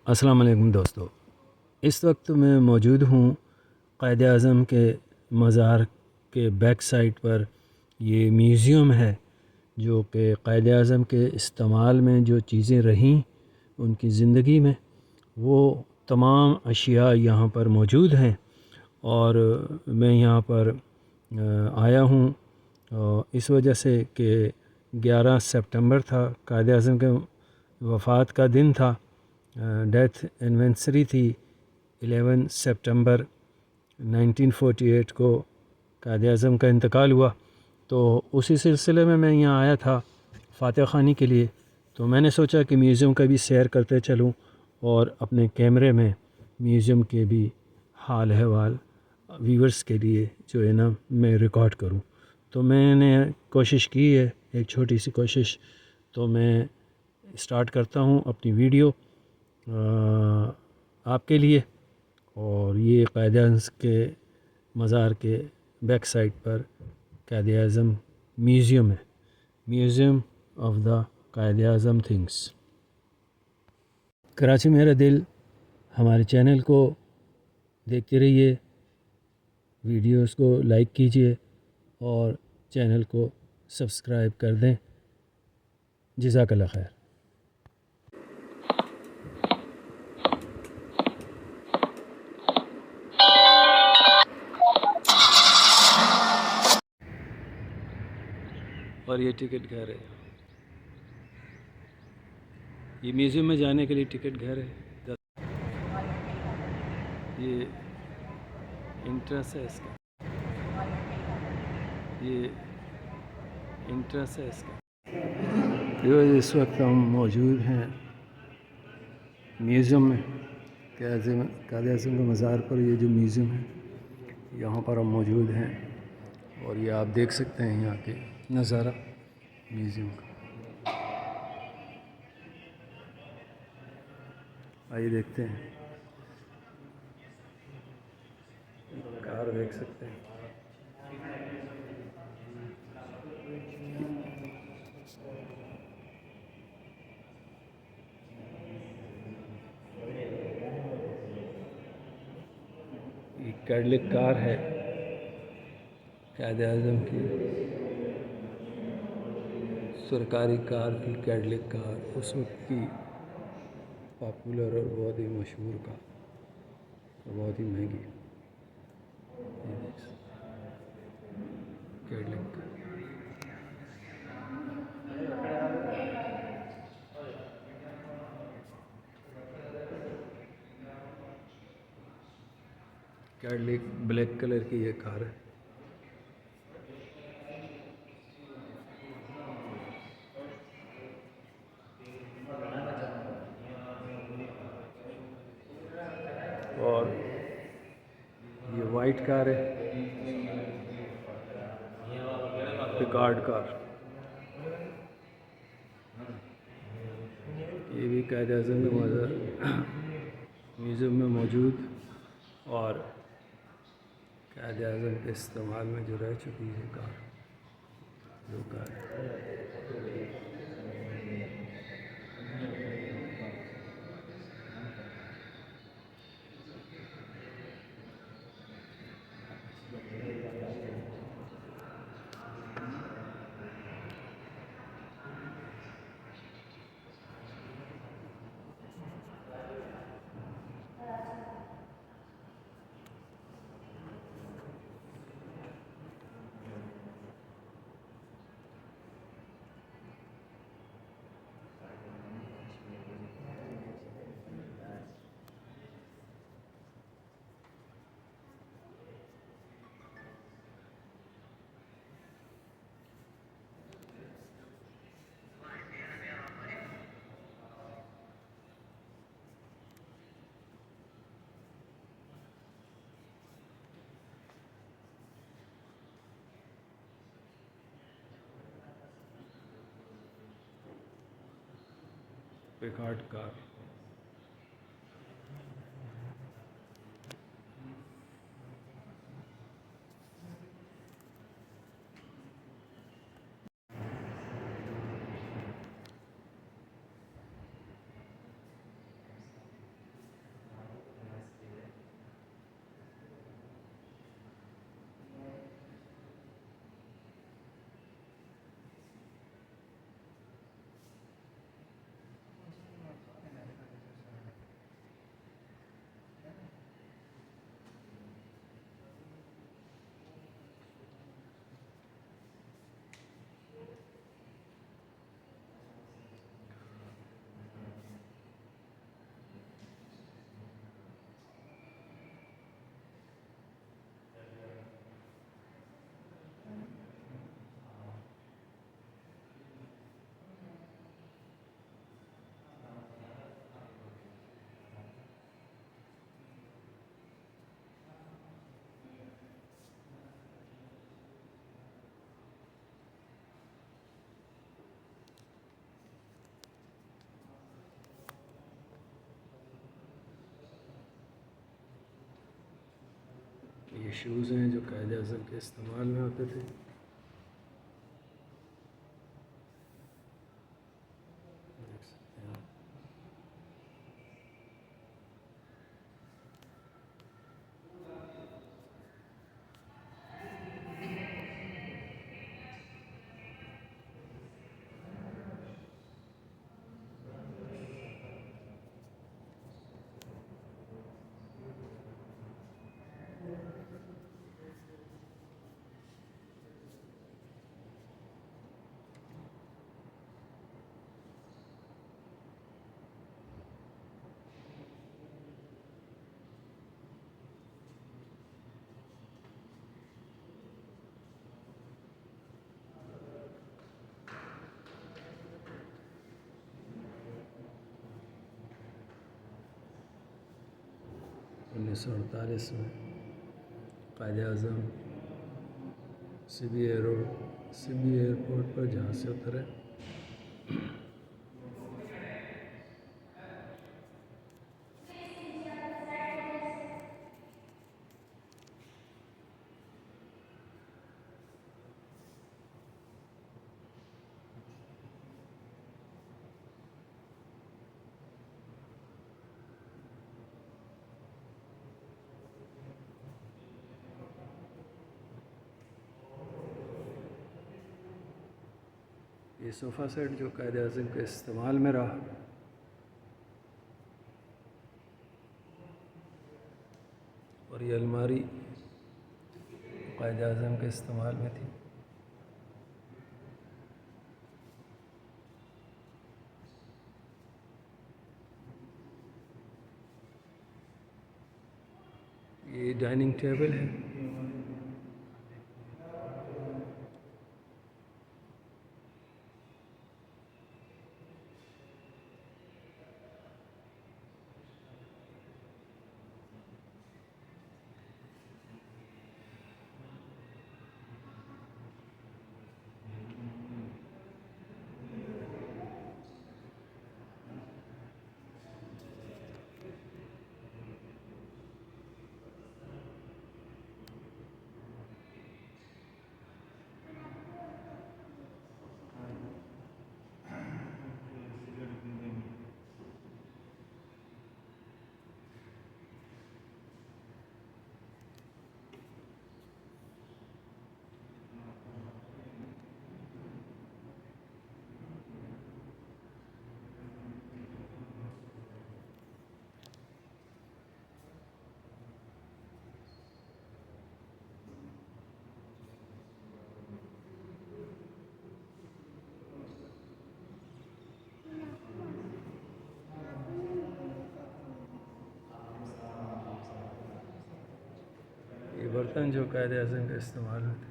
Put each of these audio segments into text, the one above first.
अस्सलाम वालेकुम दोस्तों। इस वक्त मैं मौजूद हूँ क़ायद-ए-आज़म के मज़ार के बैक साइड पर। ये म्यूज़ियम है जो कि क़ायद-ए-आज़म के इस्तेमाल में जो चीज़ें रहीं उनकी ज़िंदगी में, वो तमाम अशिया यहाँ पर मौजूद हैं। और मैं यहाँ पर आया हूँ इस वजह से कि 11 सितंबर था, क़ायद-ए-आज़म के वफ़ात का दिन था। डेथ एनिवर्सरी थी 11 सितंबर 1948 को क़ायद-ए-आज़म का इंतकाल हुआ। तो उसी सिलसिले में मैं यहाँ आया था फ़ातिहा ख़ानी के लिए। तो मैंने सोचा कि म्यूज़ियम का भी सैर करते चलूँ और अपने कैमरे में म्यूज़ियम के भी हाल अहवाल व्यूअर्स के लिए जो है ना मैं रिकॉर्ड करूँ। तो मैंने कोशिश की है, एक छोटी सी कोशिश। तो मैं स्टार्ट करता हूँ अपनी वीडियो आपके लिए। और ये क़ायद-ए-आज़म के मज़ार के बैक साइड पर क़ायद-ए-आज़म म्यूज़ियम है, museum of the Quaid-e-Azam things. Karachi मेरा दिल, हमारे चैनल को देखते रहिए, वीडियोस को लाइक कीजिए और चैनल को सब्सक्राइब कर दें। जज़ाकल्लाह खैर। और ये टिकट घर है, ये म्यूज़ियम में जाने के लिए टिकट घर है। ये इंट्रेंस है इसका, ये इंट्रेंस है इसका। जो इस वक्त हम मौजूद हैं म्यूज़ियम में, क़ायद-ए-आज़म के मज़ार पर। ये जो म्यूज़ियम है यहाँ पर हम मौजूद हैं और ये आप देख सकते हैं यहाँ के नज़ारा म्यूज़ियम का। आइए देखते हैं, कार देख सकते हैं। ये कैडलिक कार है क़ायद-ए-आज़म की, सरकारी कार थी कैडलिक कार, उस वक्त की पॉपुलर और बहुत ही मशहूर कार, बहुत ही महंगी। कैडलिक कैडलिक ब्लैक कलर की ये कार है। और ये वाइट कार है, पिकार्ड कार। ये भी क़ायद-ए-आज़म के मज़ार म्यूज़ियम में मौजूद और क़ायद-ए-आज़म के इस्तेमाल में जो रह चुकी है कार, जो कार पिकार्ड कार। ये शूज़ हैं जो कायद अज़म के इस्तेमाल में होते थे। देख सकते हैं आप। उन्नीस सौ अड़तालीस में कायद अज़म सिबी एयरपोर्ट पर जहाज़ से उतरे। ये सोफ़ा सेट जो कायद अज़म के इस्तेमाल में रहा, और ये अलमारी कायद अज़म के इस्तेमाल में थी। ये डाइनिंग टेबल है। ये बर्तन जो कायद अज़म के इस्तेमाल में थे।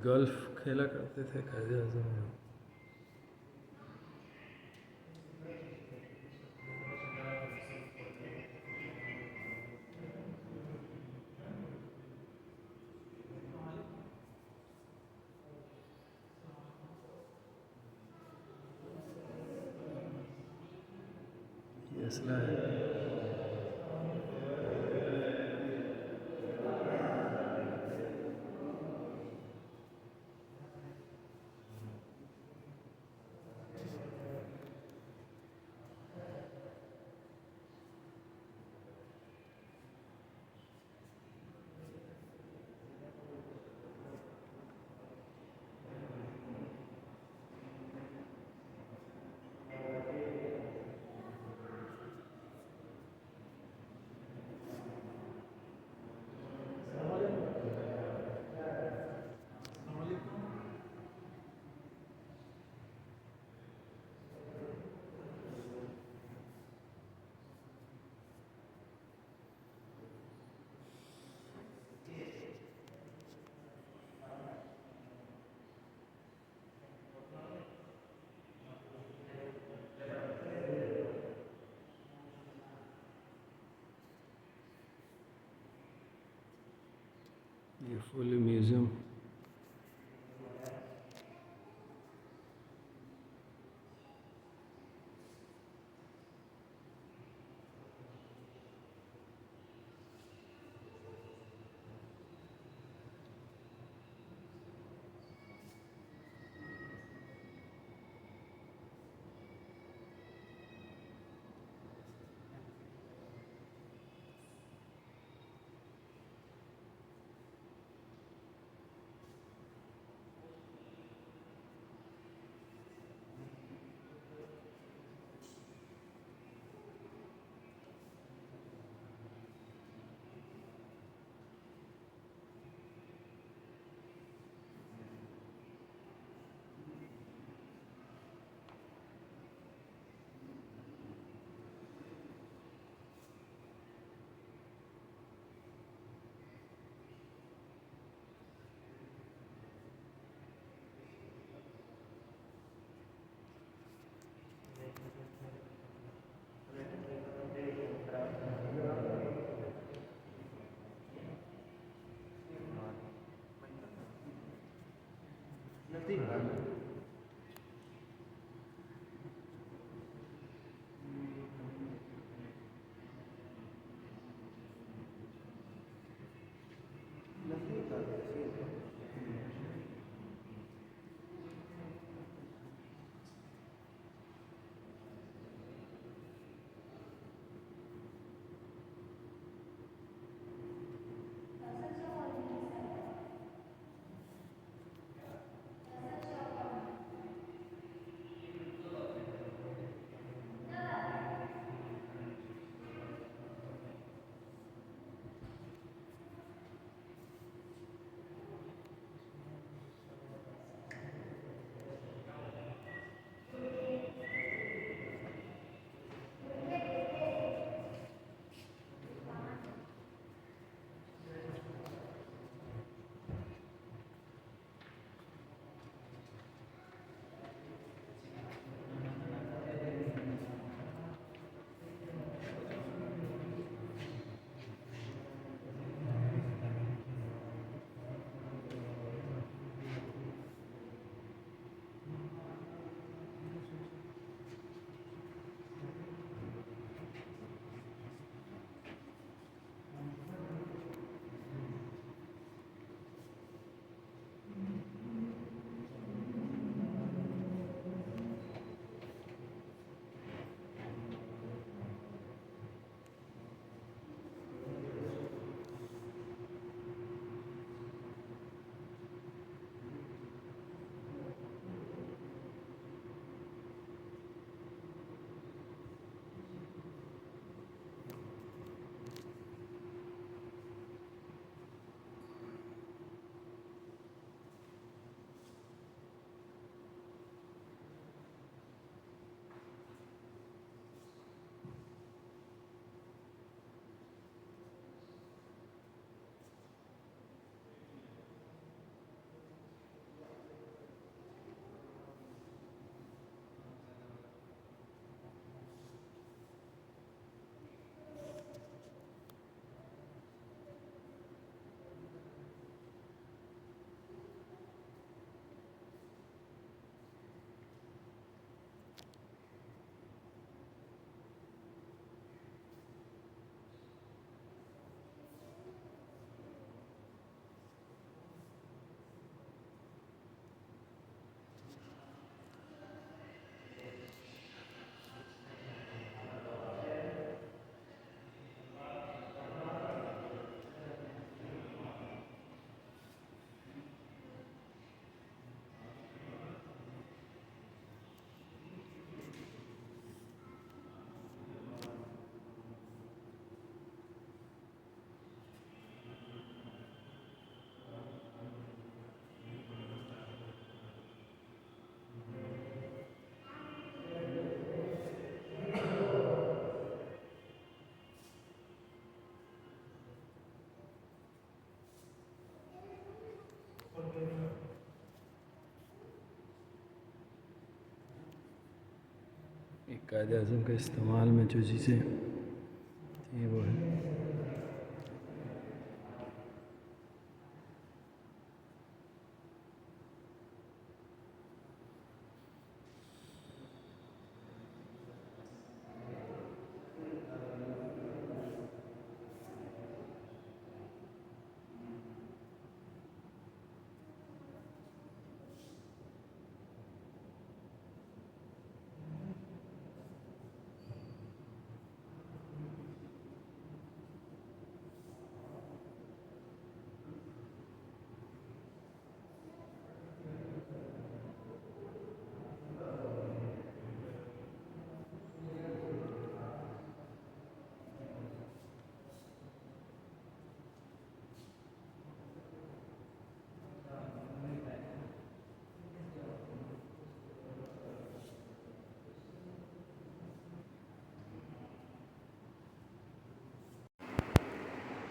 गोल्फ खेला करते थे कायद अज़म लोग। ये असला है। ये फुल म्यूज़ियम कायद अज़म के इस्तेमाल में जो चीज़ें थी वो है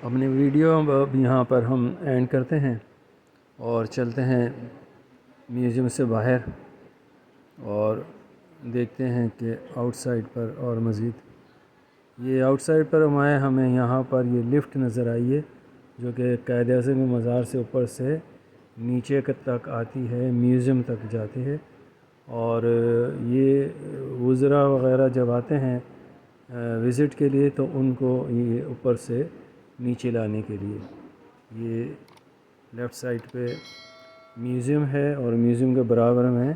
अपनी वीडियो अब यहाँ पर हम एंड करते हैं और चलते हैं म्यूज़ियम से बाहर और देखते हैं कि आउटसाइड पर और मज़ीद। ये आउटसाइड पर हमें यहाँ पर ये लिफ़्ट नज़र आई है जो कि क़ायद-ए-आज़म के मज़ार से ऊपर से नीचे तक आती है, म्यूज़ियम तक जाती है। और ये वज़रा वग़ैरह जब आते हैं विज़िट के लिए तो उनको ये ऊपर से नीचे लाने के लिए ये लेफ़्ट साइड पे म्यूज़ियम है और म्यूज़ियम के बराबर में